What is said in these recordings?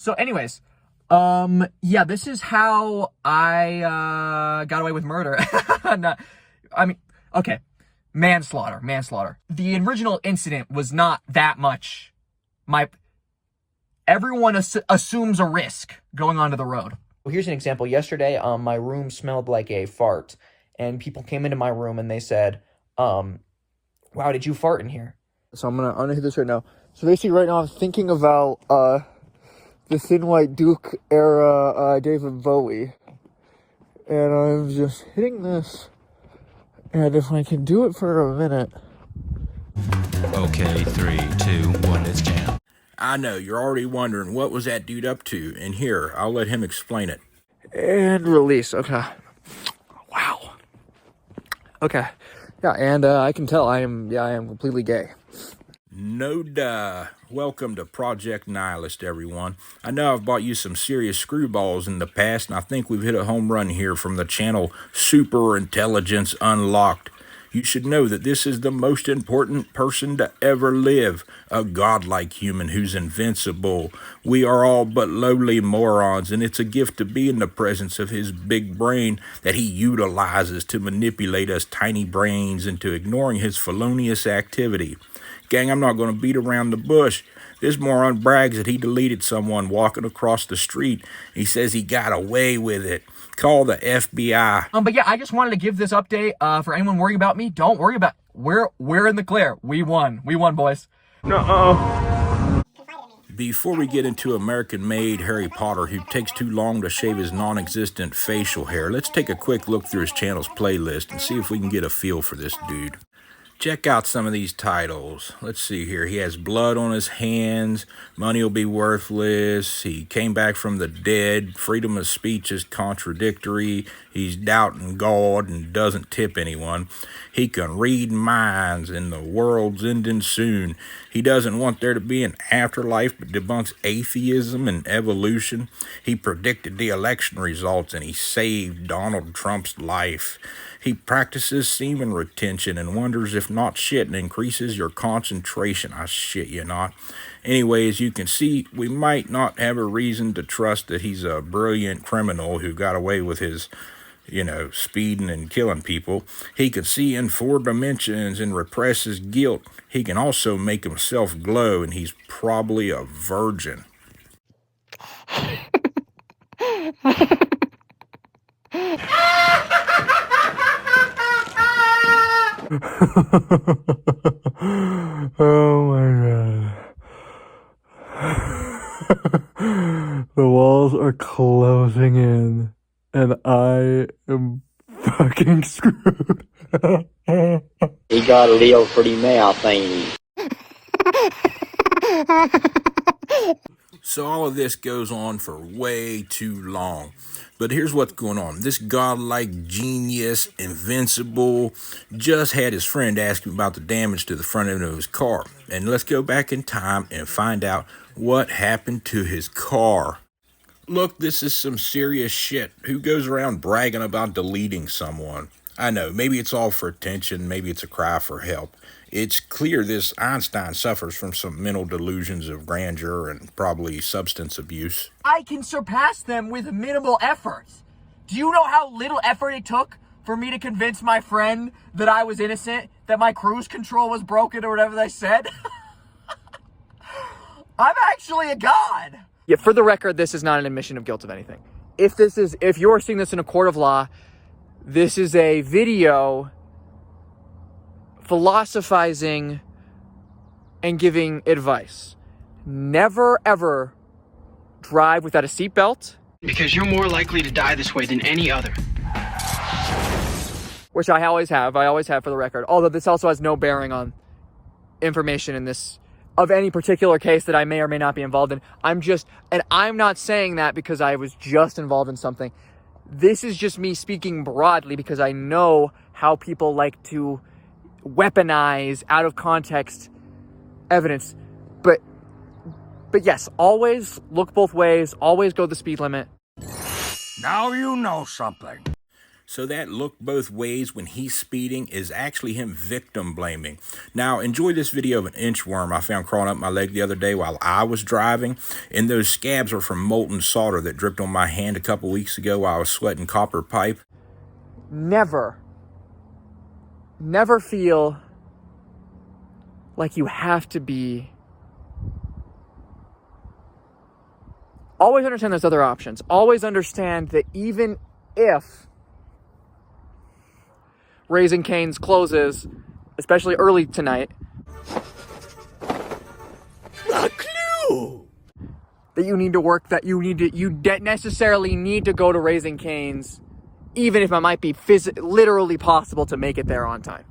So anyways, yeah, this is how I got away with murder. No, I mean, okay, manslaughter. The original incident was not that much. Everyone assumes a risk going onto the road. Well, here's an example. Yesterday, my room smelled like a fart, and people came into my room and they said, wow, did you fart in here? So I'm gonna hit this right now. So basically right now I'm thinking about the Thin White Duke era David Bowie. And I'm just hitting this. And if I can do it for a minute. Okay, 3, 2, 1, let's jam. I know, you're already wondering, what was that dude up to? And here, I'll let him explain it. And release. Okay. Wow. Okay. Yeah, and I can tell I am completely gay. No duh. Welcome to Project Nihilist, everyone. I know I've bought you some serious screwballs in the past, and I think we've hit a home run here from the channel Super Intelligence Unlocked. You should know that this is the most important person to ever live, a godlike human who's invincible. We are all but lowly morons, and it's a gift to be in the presence of his big brain that he utilizes to manipulate us tiny brains into ignoring his felonious activity. Gang, I'm not going to beat around the bush. This moron brags that he deleted someone walking across the street. He says he got away with it. Call the FBI. But yeah, I just wanted to give this update. For anyone worrying about me, don't worry about. We're in the clear. We won, boys. Before we get into American-made Harry Potter, who takes too long to shave his non-existent facial hair, let's take a quick look through his channel's playlist and see if we can get a feel for this dude. Check out some of these titles. Let's see here. He has blood on his hands. Money will be worthless. He came back from the dead. Freedom of speech is contradictory. He's doubting God and doesn't tip anyone. He can read minds and the world's ending soon. He doesn't want there to be an afterlife but debunks atheism and evolution. He predicted the election results and he saved Donald Trump's life. He practices semen retention and wonders if not shit and increases your concentration. I shit you not. Anyway, as you can see, we might not have a reason to trust that he's a brilliant criminal who got away with his, speeding and killing people. He can see in 4 dimensions and repress his guilt. He can also make himself glow, and he's probably a virgin. Oh my god. The walls are closing in, and I am fucking screwed. He got a little pretty mouth, ain't he? So all of this goes on for way too long. But here's what's going on. This godlike genius, invincible, just had his friend ask him about the damage to the front end of his car. And let's go back in time and find out what happened to his car. Look, this is some serious shit. Who goes around bragging about deleting someone? I know, maybe it's all for attention, maybe it's a cry for help. It's clear this Einstein suffers from some mental delusions of grandeur and probably substance abuse. I can surpass them with minimal effort. Do you know how little effort it took for me to convince my friend that I was innocent, that my cruise control was broken or whatever they said? I'm actually a god. Yeah, for the record, this is not an admission of guilt of anything. If you're seeing this in a court of law, this is a video philosophizing and giving advice. Never, ever drive without a seatbelt. Because you're more likely to die this way than any other. Which I always have for the record. Although this also has no bearing on information in this, of any particular case that I may or may not be involved in. I'm not saying that because I was just involved in something. This is just me speaking broadly because I know how people like to weaponize out of context evidence. But yes, always look both ways, always go the speed limit. Now you know something. So that look both ways when he's speeding is actually him victim blaming. Now, enjoy this video of an inchworm I found crawling up my leg the other day while I was driving. And those scabs are from molten solder that dripped on my hand a couple weeks ago while I was sweating copper pipe. Never feel like you have to be. Always understand there's other options. Always understand that even if Raising Cane's closes, especially early tonight, A clue! that you need to work, that you necessarily need to go to Raising Cane's, even if it might be literally possible to make it there on time.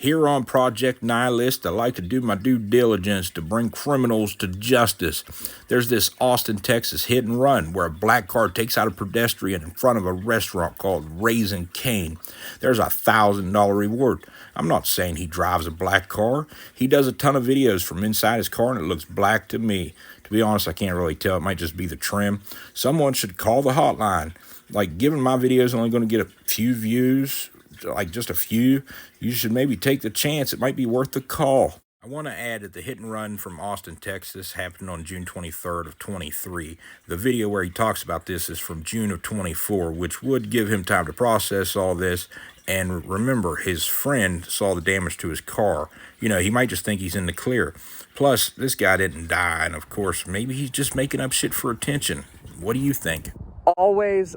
Here on Project Nihilist, I like to do my due diligence to bring criminals to justice. There's this Austin, Texas hit and run where a black car takes out a pedestrian in front of a restaurant called Raising Cane. There's a $1,000 reward. I'm not saying he drives a black car. He does a ton of videos from inside his car and it looks black to me. To be honest, I can't really tell. It might just be the trim. Someone should call the hotline. Like, given my video is only going to get a few views, like just a few, you should maybe take the chance. It might be worth the call. I want to add that the hit and run from Austin, Texas happened on June 23rd of 23. The video where he talks about this is from June of 24, which would give him time to process all this. And remember, his friend saw the damage to his car. You know, he might just think he's in the clear. Plus, this guy didn't die, and of course, maybe he's just making up shit for attention. What do you think? Always,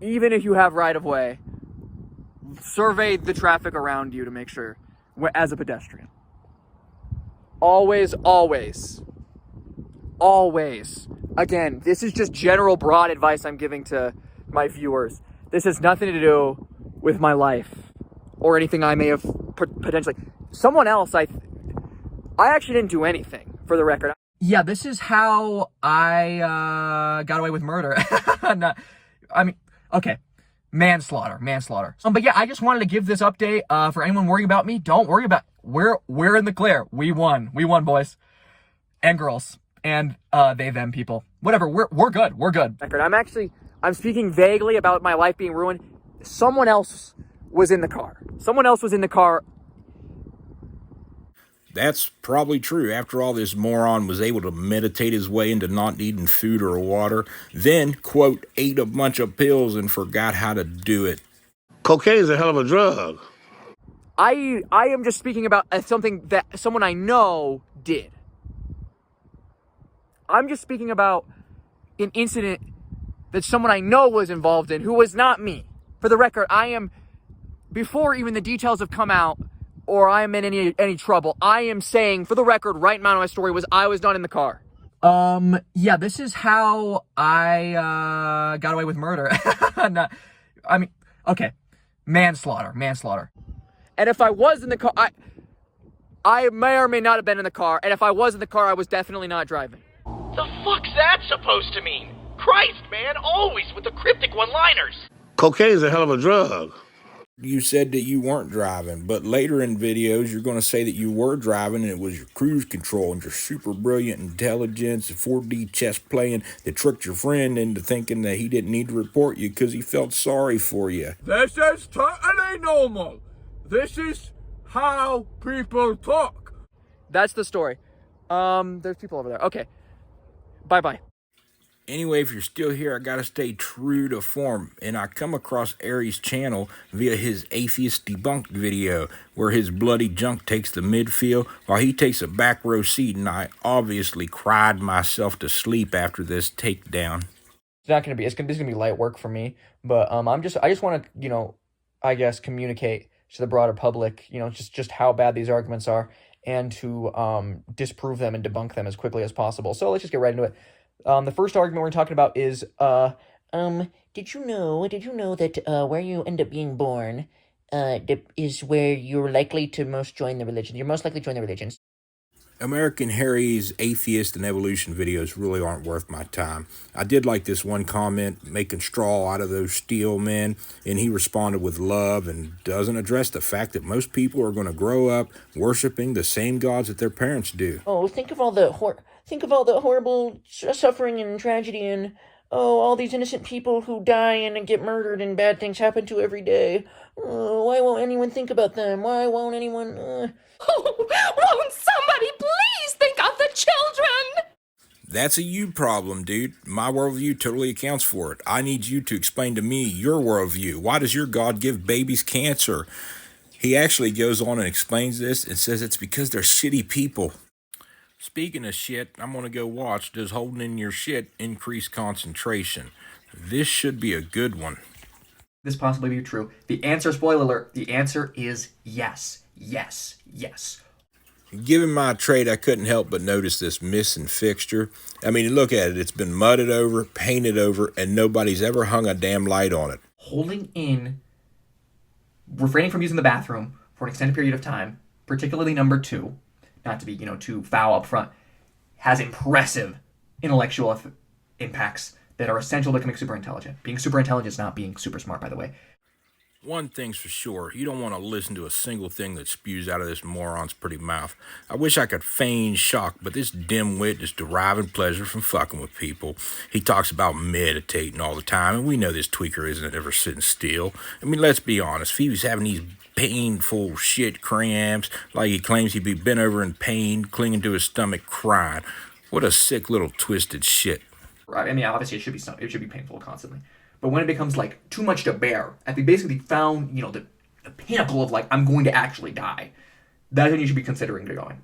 even if you have right-of-way, survey the traffic around you to make sure, as a pedestrian. Always. Again, this is just general broad advice I'm giving to my viewers. This has nothing to do with my life or anything I may have potentially. Someone else, I actually didn't do anything, for the record. Yeah, this is how I got away with murder. Okay, manslaughter. But yeah, I just wanted to give this update. For anyone worrying about me, don't worry about. We're in the clear. We won, boys and girls, and they, them people. Whatever. We're good. I'm speaking vaguely about my life being ruined. Someone else was in the car. That's probably true. After all, this moron was able to meditate his way into not needing food or water, then, quote, ate a bunch of pills and forgot how to do it. Cocaine's a hell of a drug. I am just speaking about something that someone I know did. I'm just speaking about an incident that someone I know was involved in who was not me. For the record, before even the details have come out, or I am in any trouble, I am saying, for the record, right now my story was I was not in the car. Yeah, this is how I got away with murder. Okay, manslaughter. And if I was in the car, I may or may not have been in the car, and if I was in the car, I was definitely not driving. The fuck's that supposed to mean? Christ, man, always with the cryptic one-liners. Cocaine's a hell of a drug. You said that you weren't driving, but later in videos, you're going to say that you were driving and it was your cruise control and your super brilliant intelligence and 4D chess playing that tricked your friend into thinking that he didn't need to report you because he felt sorry for you. This is totally normal. This is how people talk. That's the story. There's people over there. Okay. Bye-bye. Anyway, if you're still here, I gotta stay true to form, and I come across Aries' channel via his Atheist Debunked video, where his bloody junk takes the midfield while he takes a back row seat, and I obviously cried myself to sleep after this takedown. This is gonna be light work for me, but I just want to, I guess communicate to the broader public, just how bad these arguments are, and to disprove them and debunk them as quickly as possible. So let's just get right into it. The first argument we're talking about is, did you know that, where you end up being born, is where you're likely to most join the religion. You're most likely to join the religions. American Harry's atheist and evolution videos really aren't worth my time. I did like this one comment, making straw out of those steel men, and he responded with love and doesn't address the fact that most people are going to grow up worshiping the same gods that their parents do. Oh, think of all the horrible suffering and tragedy and oh, all these innocent people who die and get murdered and bad things happen to every day. Why won't anyone think about them? Why won't anyone... Won't somebody please think of the children? That's a you problem, dude. My worldview totally accounts for it. I need you to explain to me your worldview. Why does your God give babies cancer? He actually goes on and explains this and says it's because they're shitty people. Speaking of shit, I'm going to go watch Does Holding in Your Shit Increase Concentration? This should be a good one. This possibly be true. The answer, spoiler alert, the answer is yes. Yes. Yes. Given my trade, I couldn't help but notice this missing fixture. I mean, look at it. It's been mudded over, painted over, and nobody's ever hung a damn light on it. Holding in, refraining from using the bathroom for an extended period of time, particularly number 2, not to be, too foul up front, has impressive intellectual impacts that are essential to becoming super intelligent. Being super intelligent is not being super smart, by the way. One thing's for sure, you don't want to listen to a single thing that spews out of this moron's pretty mouth. I wish I could feign shock, but this dimwit is deriving pleasure from fucking with people. He talks about meditating all the time, and we know this tweaker isn't ever sitting still. I mean, let's be honest, if he was having these painful shit cramps, like he claims he'd be bent over in pain, clinging to his stomach, crying. What a sick little twisted shit. I mean, obviously it should be painful constantly. But when it becomes like too much to bear, if they basically found, the pinnacle of like, I'm going to actually die, that's when you should be considering going.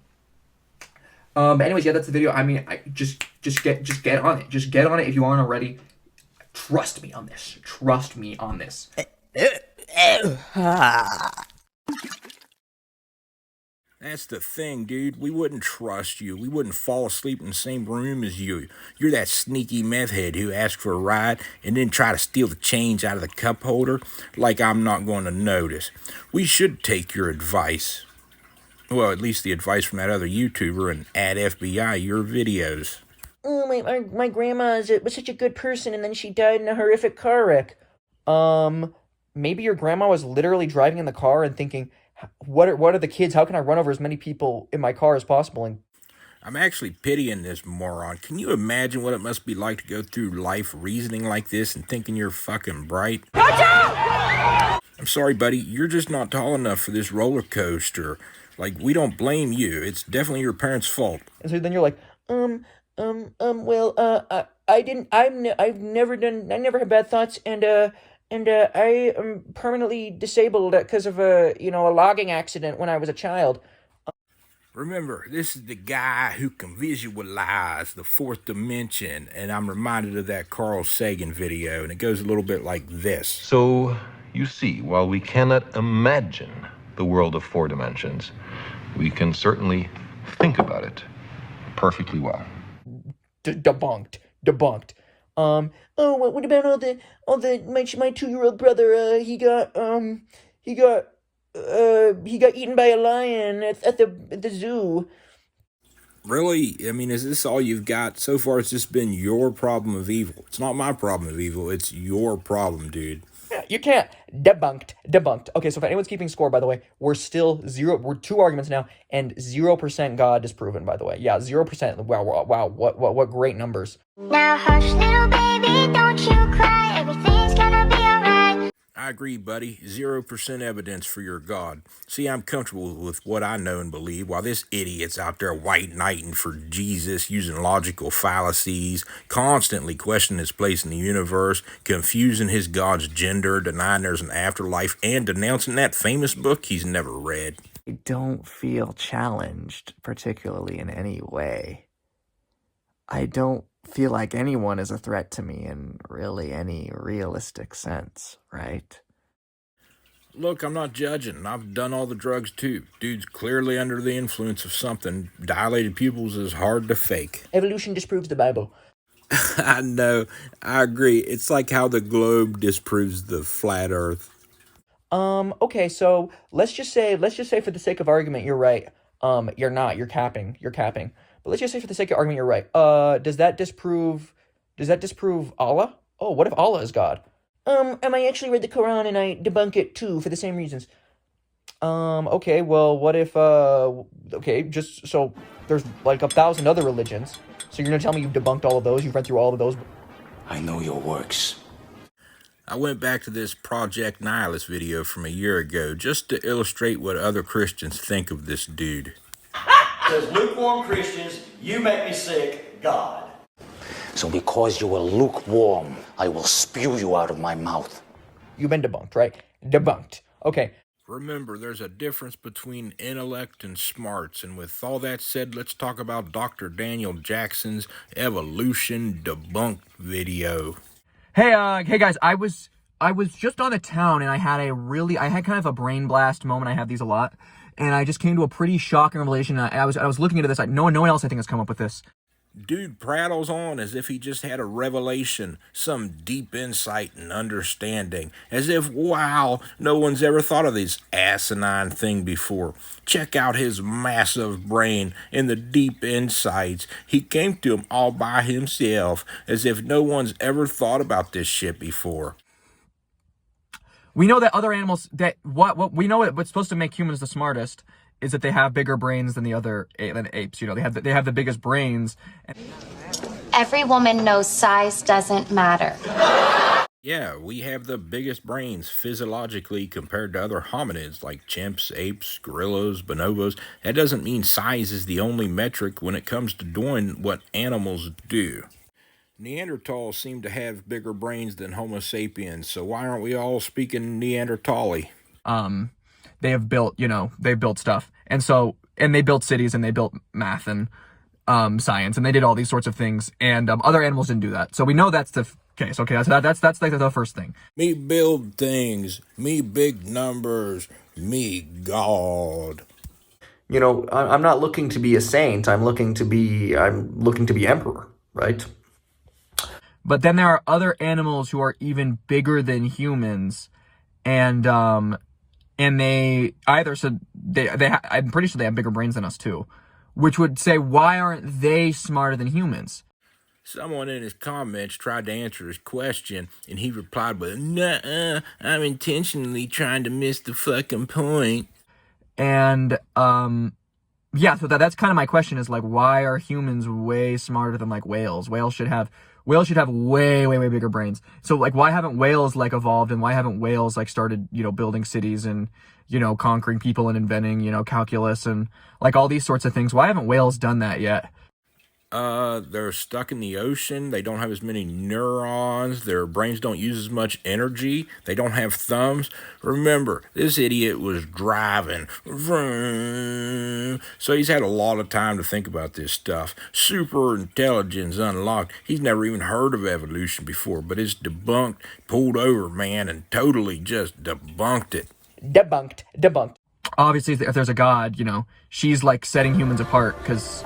But anyways, yeah, that's the video. I mean, just get on it. Just get on it if you aren't already. Trust me on this. Trust me on this. That's the thing, dude. We wouldn't trust you. We wouldn't fall asleep in the same room as you. You're that sneaky meth head who asks for a ride and then try to steal the change out of the cup holder like I'm not going to notice. We should take your advice. Well, at least the advice from that other YouTuber and add FBI your videos. Oh, my grandma was such a good person, and then she died in a horrific car wreck. Maybe your grandma was literally driving in the car and thinking, what are the kids? How can I run over as many people in my car as possible? And I'm actually pitying this moron. Can you imagine what it must be like to go through life reasoning like this and thinking you're fucking bright? Watch out! I'm sorry, buddy. You're just not tall enough for this roller coaster. Like, we don't blame you. It's definitely your parents' fault. And so then you're like, I never had bad thoughts, and I am permanently disabled because of a logging accident when I was a child. Remember, this is the guy who can visualize the fourth dimension, and I'm reminded of that Carl Sagan video, and it goes a little bit like this. So, you see, while we cannot imagine the world of 4 dimensions, we can certainly think about it perfectly well. Debunked. What about my 2-year-old brother? He got eaten by a lion at the zoo. Really? I mean, is this all you've got? So far, it's just been your problem of evil. It's not my problem of evil. It's your problem, dude. You can't. Debunked. Okay, so if anyone's keeping score, by the way, we're 2 arguments now, and 0% God disproven, by the way. Yeah, 0%. Wow, what great numbers. Now hush, little baby, don't you cry. Everything's gonna be alright. I agree, buddy. 0% evidence for your God. See, I'm comfortable with what I know and believe, while this idiot's out there white knighting for Jesus, using logical fallacies, constantly questioning his place in the universe, confusing his God's gender, denying there's an afterlife, and denouncing that famous book he's never read. I don't feel challenged, particularly in any way. I don't feel like anyone is a threat to me in really any realistic sense, right? Look, I'm not judging. I've done all the drugs too. Dude's clearly under the influence of something. Dilated pupils is hard to fake. Evolution disproves the Bible. I know. I agree. It's like how the globe disproves the flat earth. Okay, so let's just say for the sake of argument, you're right. You're not. You're capping. But let's just say for the sake of argument, you're right. Does that disprove Allah? Oh, what if Allah is God? I actually read the Quran and I debunk it too for the same reasons. Okay, well, what if, just so there's like 1,000 other religions. So you're gonna tell me you've debunked all of those? You've read through all of those? I know your works. I went back to this Project Nihilist video from a year ago just to illustrate what other Christians think of this dude. Says lukewarm Christians, you make me sick, God. So because you are lukewarm, I will spew you out of my mouth. You've been debunked, right? Debunked. Okay. Remember, there's a difference between intellect and smarts, and with all that said, let's talk about Dr. Daniel Jackson's evolution debunked video. Hey guys, I was just on the town and I had kind of a brain blast moment. I have these a lot, and I just came to a pretty shocking revelation. I was looking into this. No one else I think has come up with this. Dude prattles on as if he just had a revelation, some deep insight and understanding, as if, wow, no one's ever thought of this asinine thing before. Check out his massive brain and the deep insights. He came to him all by himself, as if no one's ever thought about this shit before. We know that other animals, we know what's supposed to make humans the smartest is that they have bigger brains than than apes. You know, they have the biggest brains. Every woman knows size doesn't matter. Yeah, we have the biggest brains physiologically compared to other hominids like chimps, apes, gorillas, bonobos. That doesn't mean size is the only metric when it comes to doing what animals do. Neanderthals seem to have bigger brains than Homo sapiens, so why aren't we all speaking Neanderthali? They've built stuff. And they built cities and they built math and science, and they did all these sorts of things, and other animals didn't do that. So we know that's the case. Okay, that's like the first thing. Me build things, me big numbers, me God. You know, I'm not looking to be a saint. I'm looking to be emperor, right? But then there are other animals who are even bigger than humans, and they either said I'm pretty sure they have bigger brains than us too, which would say, why aren't they smarter than humans? Someone in his comments tried to answer his question, and he replied with, "Nuh-uh, I'm intentionally trying to miss the fucking point." And yeah, so that's kind of my question is like, why are humans way smarter than like whales? Whales should have way bigger brains. So like, why haven't whales like evolved, and why haven't whales like started, building cities and, conquering people and inventing, calculus and like all these sorts of things? Why haven't whales done that yet? They're stuck in the ocean. They don't have as many neurons. Their brains don't use as much energy. They don't have thumbs. Remember, this idiot was driving. So he's had a lot of time to think about this stuff. Super intelligence unlocked. He's never even heard of evolution before, but it's debunked, pulled over, man, and totally just debunked it. Debunked. Obviously, if there's a God, she's like setting humans apart because,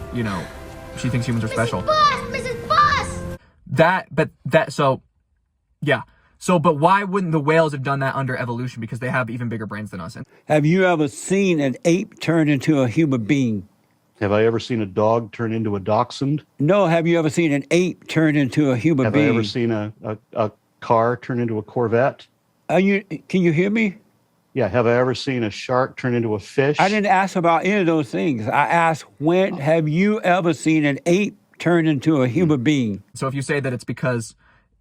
she thinks humans are special. Mrs. Boss! But why wouldn't the whales have done that under evolution? Because they have even bigger brains than us. Have you ever seen an ape turn into a human being? Have I ever seen a dog turn into a dachshund? No, have you ever seen an ape turn into a human being? Have I ever seen a car turn into a Corvette? Can you hear me? Yeah, have I ever seen a shark turn into a fish? I didn't ask about any of those things. I asked, when have you ever seen an ape turn into a human being? So if you say it's because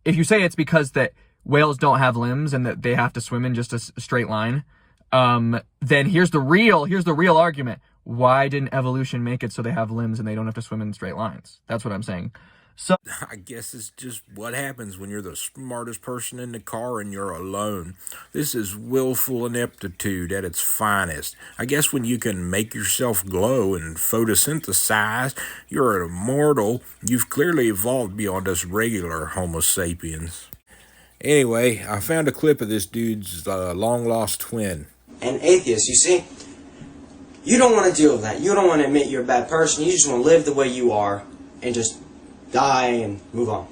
that whales don't have limbs and that they have to swim in just a straight line, then here's the real argument. Why didn't evolution make it so they have limbs and they don't have to swim in straight lines? That's what I'm saying. So I guess it's just what happens when you're the smartest person in the car and you're alone. This is willful ineptitude at its finest. I guess when you can make yourself glow and photosynthesize, you're an immortal. You've clearly evolved beyond us regular Homo sapiens. Anyway, I found a clip of this dude's long-lost twin. An atheist, you see? You don't want to deal with that. You don't want to admit you're a bad person. You just want to live the way you are and just die and move on.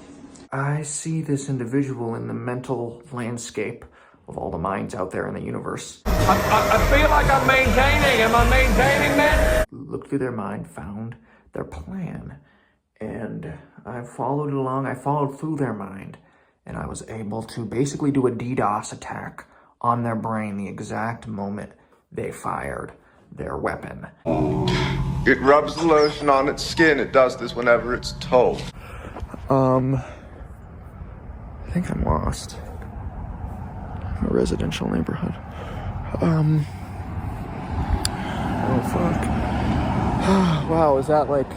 I see this individual in the mental landscape of all the minds out there in the universe. I feel like I'm maintaining. Am I maintaining that? Looked through their mind, found their plan, and I followed along. I followed through their mind, and I was able to basically do a DDoS attack on their brain the exact moment they fired their weapon. It rubs the lotion on its skin. It does this whenever it's told. think I'm lost. A residential neighborhood. Oh, fuck. Wow, is that like...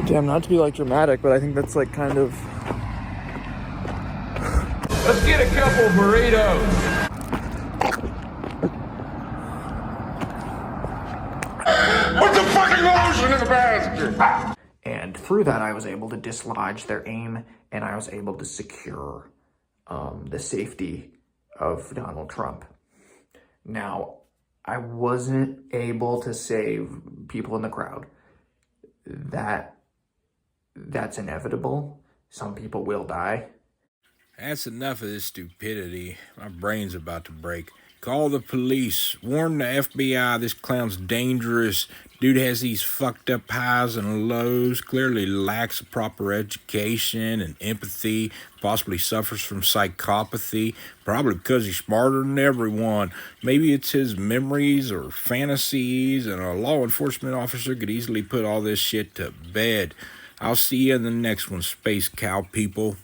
Damn, not to be like dramatic, but I think that's like kind of... Let's get a couple of burritos. Put the fucking lotion in the basket! And through that, I was able to dislodge their aim, and I was able to secure the safety of Donald Trump. Now, I wasn't able to save people in the crowd. That's inevitable. Some people will die. That's enough of this stupidity. My brain's about to break. Call the police. Warn the FBI this clown's dangerous. Dude has these fucked up highs and lows. Clearly lacks a proper education and empathy. Possibly suffers from psychopathy. Probably because he's smarter than everyone. Maybe it's his memories or fantasies. And a law enforcement officer could easily put all this shit to bed. I'll see you in the next one, space cow people.